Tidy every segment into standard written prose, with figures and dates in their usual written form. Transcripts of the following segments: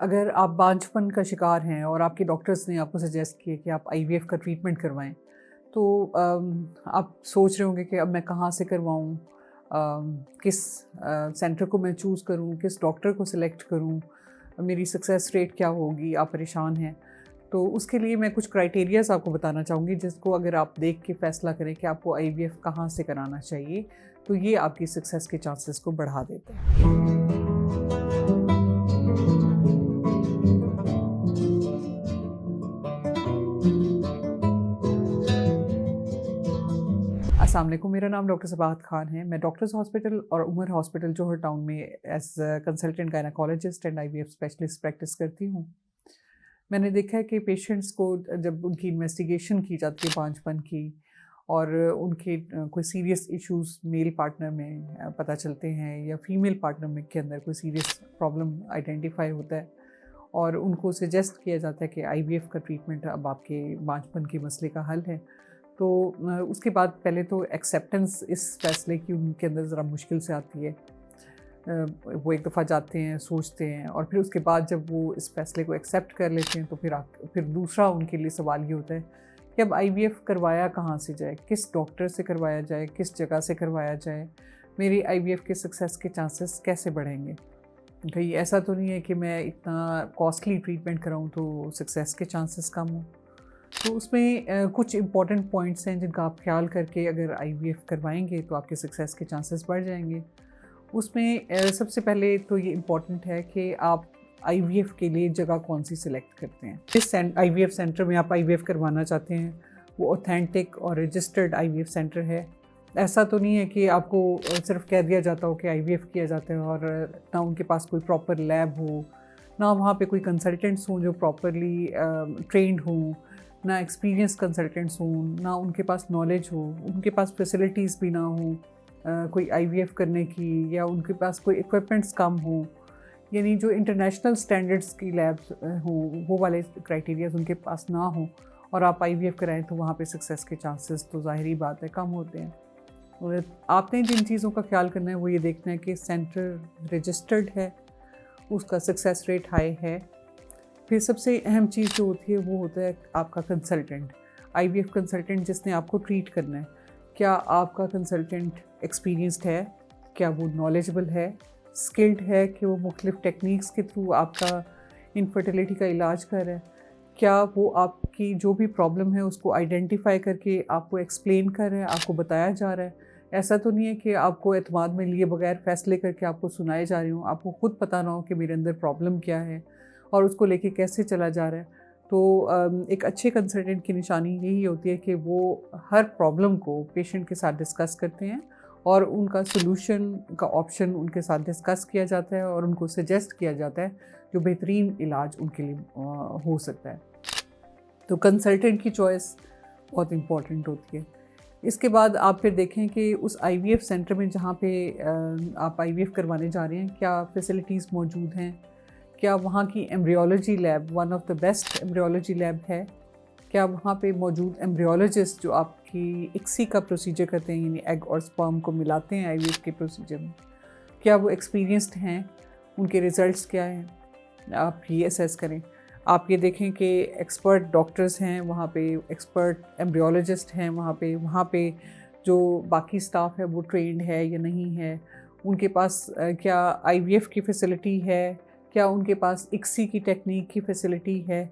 اگر آپ بانجھپن کا شکار ہیں اور آپ کے ڈاکٹرز نے آپ کو سجیسٹ کیا کہ آپ آئی وی ایف کا ٹریٹمنٹ کروائیں، تو آپ سوچ رہے ہوں گے کہ اب میں کہاں سے کرواؤں، کس سینٹر کو میں چوز کروں، کس ڈاکٹر کو سلیکٹ کروں، میری سکسیس ریٹ کیا ہوگی، آپ پریشان ہیں. تو اس کے لیے میں کچھ کرائٹیریاز آپ کو بتانا چاہوں گی جس کو اگر آپ دیکھ کے فیصلہ کریں کہ آپ کو آئی وی ایف کہاں سے کرانا چاہیے، تو یہ آپ کی سکسیس کے چانسز کو بڑھا دیتے ہیں. السلام علیکم، میرا نام ڈاکٹر صباحت خان ہے. میں ڈاکٹرز ہاسپٹل اور عمر ہاسپٹل جوہر ٹاؤن میں as consultant gynaecologist and I V F specialist practice کرتی ہوں. میں نے دیکھا ہے کہ پیشنٹس کو جب ان کی انویسٹیگیشن کی جاتی ہے بانجھپن کی، اور ان کے کوئی سیریس ایشوز میل پارٹنر میں پتہ چلتے ہیں یا فیمیل پارٹنر میں کے اندر کوئی سیریس پرابلم آئیڈینٹیفائی ہوتا ہے، اور ان کو سجیسٹ کیا جاتا ہے کہ آئی وی ایف کا ٹریٹمنٹ اب آپ کے بانجھپن کے مسئلے کا حل ہے، تو اس کے بعد پہلے تو ایکسیپٹنس اس فیصلے کی ان کے اندر ذرا مشکل سے آتی ہے. وہ ایک دفعہ جاتے ہیں، سوچتے ہیں، اور پھر اس کے بعد جب وہ اس فیصلے کو ایکسیپٹ کر لیتے ہیں تو پھر دوسرا ان کے لیے سوال یہ ہوتا ہے کہ اب آئی وی ایف کروایا کہاں سے جائے، کس ڈاکٹر سے کروایا جائے، کس جگہ سے کروایا جائے، میری آئی وی ایف کے سکسیس کے چانسز کیسے بڑھیں گے. کہیں ایسا تو نہیں ہے کہ میں اتنا کاسٹلی ٹریٹمنٹ کراؤں تو سکسیس کے چانسز کم ہوں. تو اس میں کچھ امپورٹنٹ پوائنٹس ہیں جن کا آپ خیال کر کے اگر آئی وی ایف کروائیں گے تو آپ کے سکسیس کے چانسز بڑھ جائیں گے. اس میں سب سے پہلے تو یہ امپورٹنٹ ہے کہ آپ آئی وی ایف کے لیے جگہ کون سی سلیکٹ کرتے ہیں. جس آئی وی ایف سینٹر میں آپ آئی وی ایف کروانا چاہتے ہیں وہ اوتھینٹک اور رجسٹرڈ آئی وی ایف سینٹر ہے. ایسا تو نہیں ہے کہ آپ کو صرف کہہ دیا جاتا ہو کہ آئی وی ایف کیا جاتا ہے اور نہ ان کے پاس کوئی پراپر لیب ہو، نہ وہاں پہ کوئی کنسلٹنٹس ہوں جو پراپرلی ٹرینڈ ہوں، نہ ایکسپیرینس کنسلٹنٹس ہوں، نہ ان کے پاس نالج ہو، ان کے پاس فیسلٹیز بھی نہ ہوں کوئی آئی وی ایف کرنے کی، یا ان کے پاس کوئی ایکوپمنٹس کم ہوں، یعنی جو انٹرنیشنل سٹینڈرڈس کی لیبس ہوں وہ والے کرائٹیریاز ان کے پاس نہ ہوں اور آپ آئی وی ایف کرائیں تو وہاں پہ سکسیس کے چانسز تو ظاہری بات ہے کم ہوتے ہیں. اور آپ نے جن چیزوں کا خیال کرنا ہے وہ یہ دیکھنا ہے کہ سینٹر رجسٹرڈ ہے، اس کا سکسیس ریٹ ہائی ہے. پھر سب سے اہم چیز جو ہوتی ہے وہ ہوتا ہے آپ کا کنسلٹنٹ، آئی وی ایف کنسلٹنٹ جس نے آپ کو ٹریٹ کرنا ہے. کیا آپ کا کنسلٹنٹ ایکسپیرینسڈ ہے، کیا وہ نالجبل ہے، اسکلڈ ہے کہ وہ مختلف ٹیکنیکس کے تھرو آپ کا انفرٹیلیٹی کا علاج کر رہا ہے، کیا وہ آپ کی جو بھی پرابلم ہے اس کو آئیڈینٹیفائی کر کے آپ کو ایکسپلین کر رہے ہیں، آپ کو بتایا جا رہا ہے. ایسا تو نہیں ہے کہ آپ کو اعتماد میں لیے بغیر فیصلے کر کے آپ کو سنائے جا رہے ہوں، آپ کو خود پتہ نہ ہو کہ میرے اندر پرابلم کیا ہے اور اس کو لے کے کیسے چلا جا رہا ہے. تو ایک اچھے کنسلٹنٹ کی نشانی یہی ہوتی ہے کہ وہ ہر پرابلم کو پیشنٹ کے ساتھ ڈسکس کرتے ہیں اور ان کا سلوشن کا آپشن ان کے ساتھ ڈسکس کیا جاتا ہے اور ان کو سجیسٹ کیا جاتا ہے جو بہترین علاج ان کے لیے ہو سکتا ہے. تو کنسلٹنٹ کی چوائس بہت امپورٹنٹ ہوتی ہے. اس کے بعد آپ پھر دیکھیں کہ اس آئی وی ایف سینٹر میں جہاں پہ آپ آئی وی ایف کروانے جا رہے ہیں کیا فیسلٹیز موجود ہیں، کیا وہاں کی embryology lab one of the best embryology lab ہے، کیا وہاں پہ موجود ایمبریولوجسٹ جو آپ کی اکسی کا پروسیجر کرتے ہیں، یعنی ایگ اور سپرم کو ملاتے ہیں آئی وی ایف کے پروسیجر میں، کیا وہ ایکسپیرینسڈ ہیں، ان کے ریزلٹس کیا ہیں، آپ یہ اسیس کریں. آپ یہ دیکھیں کہ ایکسپرٹ ڈاکٹرز ہیں وہاں پہ، ایکسپرٹ ایمبریولوجسٹ ہیں وہاں پہ جو باقی سٹاف ہے وہ ٹرینڈ ہے یا نہیں ہے، ان کے پاس کیا آئی وی ایف کی فیسلٹی ہے، کیا ان کے پاس اکسی کی ٹیکنیک کی فیسلٹی ہے،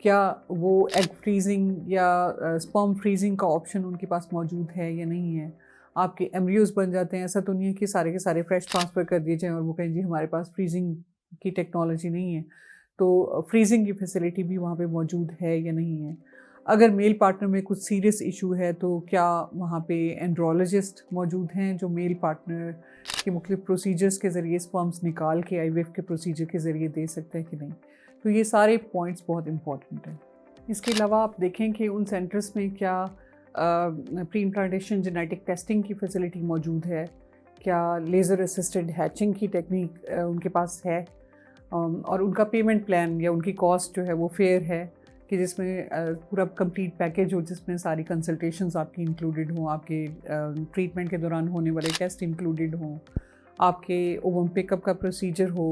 کیا وہ ایگ فریزنگ یا سپرم فریزنگ کا آپشن ان کے پاس موجود ہے یا نہیں ہے. آپ کے ایمبریوز بن جاتے ہیں، ایسا تو نہیں ہے کہ سارے کے سارے فریش ٹرانسفر کر دیے جائیں اور وہ کہیں جی ہمارے پاس فریزنگ کی ٹیکنالوجی نہیں ہے، تو فریزنگ کی فیسلٹی بھی وہاں پہ موجود ہے یا نہیں ہے. اگر میل پارٹنر میں کچھ سیریس ایشو ہے تو کیا وہاں پہ اینڈرولوجسٹ موجود ہیں جو میل پارٹنر کے مختلف پروسیجرز کے ذریعے سپرمس نکال کے آئی وی ایف کے پروسیجر کے ذریعے دے سکتے ہیں کہ نہیں. تو یہ سارے پوائنٹس بہت امپورٹنٹ ہیں. اس کے علاوہ آپ دیکھیں کہ ان سینٹرز میں کیا پری امپلانٹیشن جینیٹک ٹیسٹنگ کی فیسلٹی موجود ہے، کیا لیزر اسسٹڈ ہیچنگ کی ٹیکنیک ان کے پاس ہے، اور ان کا پیمنٹ پلان یا ان کی کاسٹ جو ہے وہ فیئر ہے کہ جس میں پورا کمپلیٹ پیکیج ہو، جس میں ساری کنسلٹیشنز آپ کی انکلوڈیڈ ہوں، آپ کے ٹریٹمنٹ کے دوران ہونے والے ٹیسٹ انکلوڈیڈ ہوں، آپ کے اوم پک اپ کا پروسیجر ہو